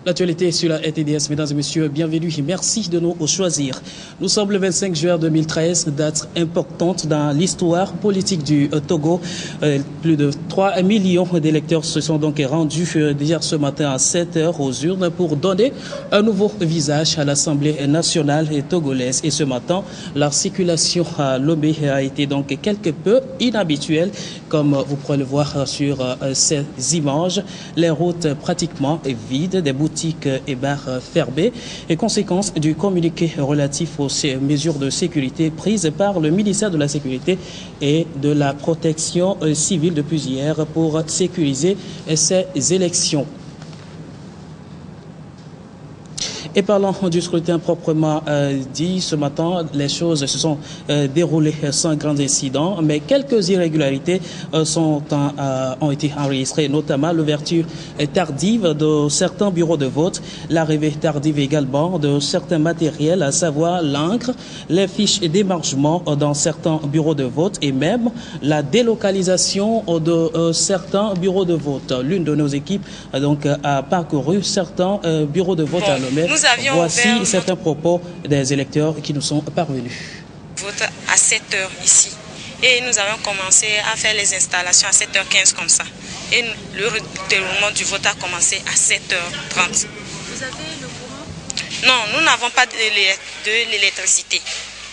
L'actualité sur la RTDS, mesdames et messieurs, bienvenue et merci de nous choisir. Nous sommes le 25 juin 2013, date importante dans l'histoire politique du Togo. Plus de 3 millions d'électeurs se sont donc rendus hier ce matin à 7 heures aux urnes pour donner un nouveau visage à l'Assemblée nationale togolaise. Et ce matin, la circulation à Lomé a été donc quelque peu inhabituelle, comme vous pourrez le voir sur ces images. Les routes pratiquement vides, des boutiques et bars fermés, et conséquence du communiqué relatif aux mesures de sécurité prises par le ministère de la Sécurité et de la Protection civile depuis hier pour sécuriser ces élections. Et parlant du scrutin proprement dit, ce matin, les choses se sont déroulées sans grand incident, mais quelques irrégularités ont été enregistrées, notamment l'ouverture tardive de certains bureaux de vote, l'arrivée tardive également de certains matériels, à savoir l'encre, les fiches d'émargement dans certains bureaux de vote et même la délocalisation de certains bureaux de vote. L'une de nos équipes donc a parcouru certains bureaux de vote à Lomé. Voici certains propos des électeurs qui nous sont parvenus. Vote à 7 heures ici. Et nous avons commencé à faire les installations à 7h15 comme ça. Et le déroulement du vote a commencé à 7h30. Vous avez le courant? Non, nous n'avons pas de l'électricité.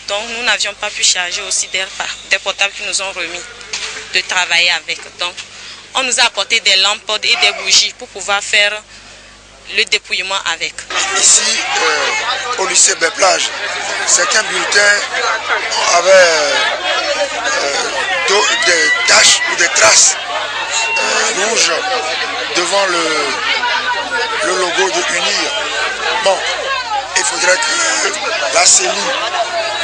Donc nous n'avions pas pu charger aussi des portables qui nous ont remis de travailler avec. Donc on nous a apporté des lampes et des bougies pour pouvoir faire le dépouillement avec. Ici, au lycée Béplage, certains bulletins avaient des taches ou des traces rouges devant le logo de UNIR. Bon, il faudrait que la CENI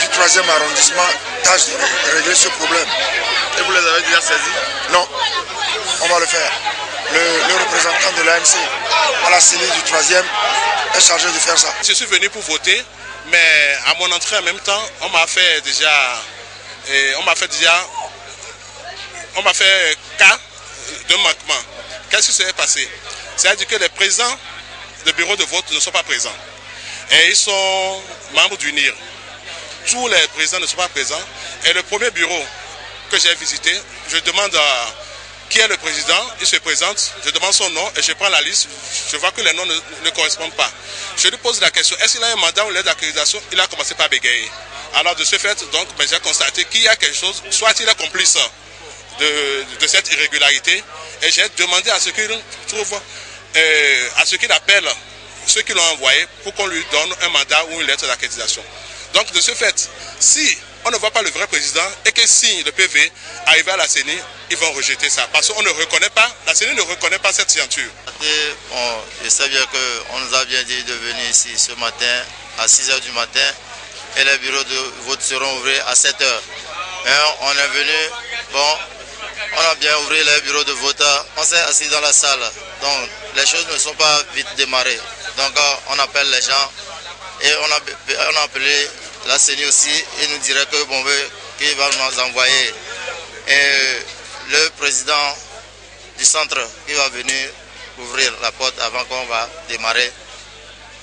du 3e arrondissement tâche de régler ce problème. Et vous les avez déjà saisis? Non, on va le faire. Le représentant de l'ANC à la CENI du 3e est chargé de faire ça. Je suis venu pour voter, mais à mon entrée en même temps, on m'a fait cas de manquement. Qu'est-ce qui s'est passé? C'est-à-dire que les présidents de bureaux de vote ne sont pas présents. Et ils sont membres du NIR. Tous les présidents ne sont pas présents. Et le premier bureau que j'ai visité, je demande qui est le président, il se présente, je demande son nom et je prends la liste, je vois que les noms ne correspondent pas. Je lui pose la question, est-ce qu'il a un mandat ou une lettre d'accréditation? Il a commencé par bégayer. Alors de ce fait, donc, j'ai constaté qu'il y a quelque chose, soit il est complice de cette irrégularité, et j'ai demandé à ce qu'il trouve, à ce qu'il appelle ceux qui l'ont envoyé pour qu'on lui donne un mandat ou une lettre d'accréditation. Donc de ce fait, si on ne voit pas le vrai président et que signe le PV arrivé à la CENI, ils vont rejeter ça. Parce qu'on ne reconnaît pas, la CENI ne reconnaît pas cette signature. Je sais bien qu'on nous a bien dit de venir ici ce matin à 6 h du matin et les bureaux de vote seront ouverts à 7 h. On est venu, bon, on a bien ouvert les bureaux de vote, on s'est assis dans la salle. Donc les choses ne sont pas vite démarrées. Donc on appelle les gens et on a appelé la CENI aussi, il nous dirait que bon, qu'il va nous envoyer le président du centre qui va venir ouvrir la porte avant qu'on va démarrer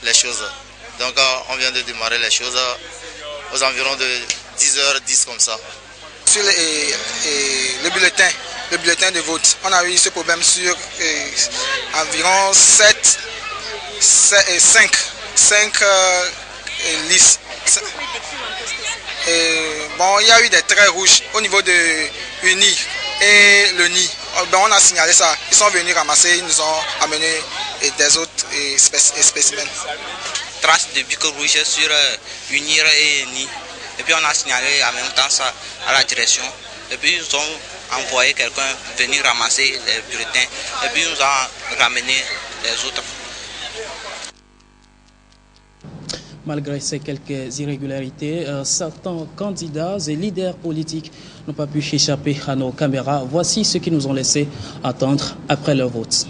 les choses. Donc on vient de démarrer les choses aux environs de 10h10 comme ça. Sur le bulletin de vote, on a eu ce problème sur environ 5 listes. Bon, il y a eu des traits rouges au niveau de UNI et le NI. Ben, on a signalé ça. Ils sont venus ramasser, ils nous ont amené des autres spécimens. Traces de bic rouge sur UNIR et NI. Et puis on a signalé en même temps ça à la direction. Et puis ils ont envoyé quelqu'un venir ramasser les bulletins. Et puis ils nous ont ramené les autres. Malgré ces quelques irrégularités, certains candidats et leaders politiques n'ont pas pu échapper à nos caméras. Voici ceux qui nous ont laissé attendre après leur vote.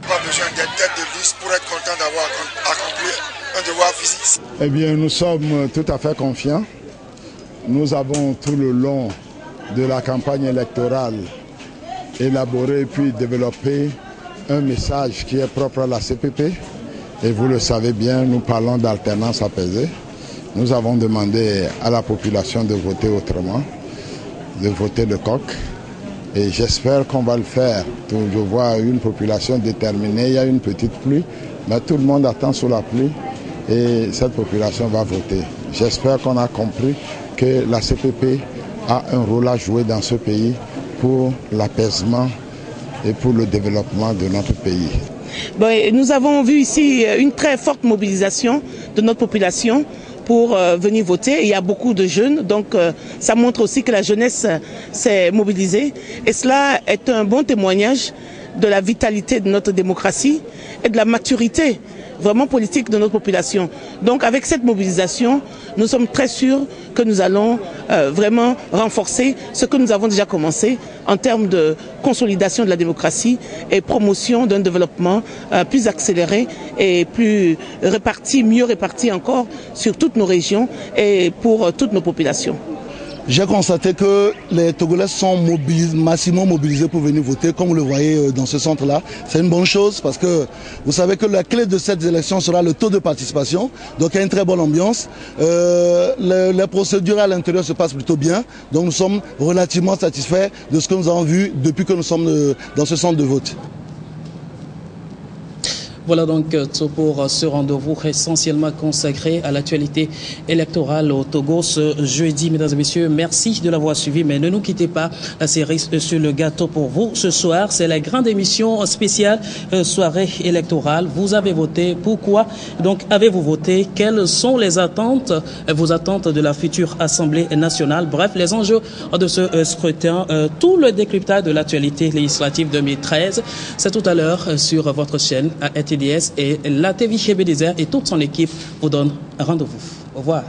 Pas besoin d'être tête de liste pour être content d'avoir accompli un devoir physique. Eh bien, nous sommes tout à fait confiants. Nous avons tout le long de la campagne électorale élaboré puis développé un message qui est propre à la CPP. Et vous le savez bien, nous parlons d'alternance apaisée. Nous avons demandé à la population de voter autrement, de voter le coq. Et j'espère qu'on va le faire. Je vois une population déterminée, il y a une petite pluie, mais tout le monde attend sous la pluie et cette population va voter. J'espère qu'on a compris que la CPP a un rôle à jouer dans ce pays pour l'apaisement et pour le développement de notre pays. Bon, nous avons vu ici une très forte mobilisation de notre population pour venir voter. Il y a beaucoup de jeunes, donc ça montre aussi que la jeunesse s'est mobilisée. Et cela est un bon témoignage de la vitalité de notre démocratie et de la maturité vraiment politique de notre population. Donc avec cette mobilisation, nous sommes très sûrs que nous allons vraiment renforcer ce que nous avons déjà commencé en termes de consolidation de la démocratie et promotion d'un développement plus accéléré et plus réparti, mieux réparti encore sur toutes nos régions et pour toutes nos populations. J'ai constaté que les Togolais sont massivement mobilisés pour venir voter, comme vous le voyez dans ce centre-là. C'est une bonne chose parce que vous savez que la clé de cette élection sera le taux de participation. Donc il y a une très bonne ambiance. Les procédures à l'intérieur se passent plutôt bien. Donc nous sommes relativement satisfaits de ce que nous avons vu depuis que nous sommes dans ce centre de vote. Voilà donc tout pour ce rendez-vous essentiellement consacré à l'actualité électorale au Togo ce jeudi. Mesdames et messieurs, merci de l'avoir suivi, mais ne nous quittez pas. La série sur le gâteau pour vous ce soir, c'est la grande émission spéciale soirée électorale. Vous avez voté. Pourquoi donc avez-vous voté? Quelles sont les attentes, vos attentes de la future Assemblée nationale? Bref, les enjeux de ce scrutin, tout le décryptage de l'actualité législative 2013. C'est tout à l'heure sur votre chaîne à RTDS et la TV Chébé Désert et toute son équipe vous donne rendez-vous. Au revoir.